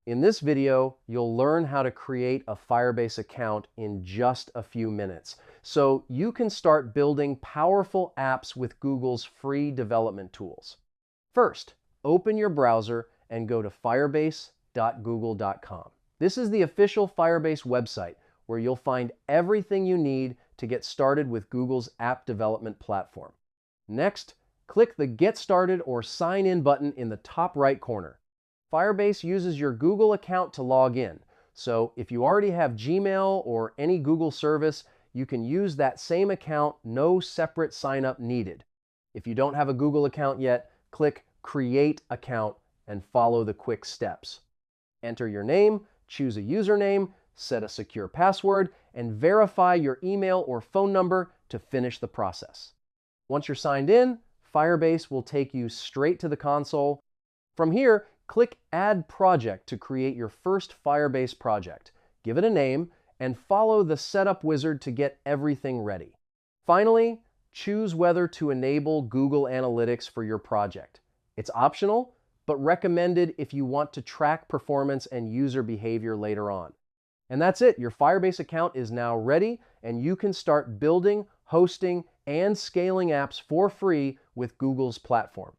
In this video, you'll learn how to create a Firebase account in just a few minutes, so you can start building powerful apps with Google's free development tools. First, open your browser and go to firebase.google.com. This is the official Firebase website where you'll find everything you need to get started with Google's app development platform. Next, click the Get Started or Sign In button in the top right corner. Firebase uses your Google account to log in, so if you already have Gmail or any Google service, you can use that same account, no separate sign-up needed. If you don't have a Google account yet, click Create Account and follow the quick steps. Enter your name, choose a username, set a secure password, and verify your email or phone number to finish the process. Once you're signed in, Firebase will take you straight to the console. From here, click Add Project to create your first Firebase project. Give it a name and follow the setup wizard to get everything ready. Finally, choose whether to enable Google Analytics for your project. It's optional, but recommended if you want to track performance and user behavior later on. And that's it. Your Firebase account is now ready, and you can start building, hosting, and scaling apps for free with Google's platform.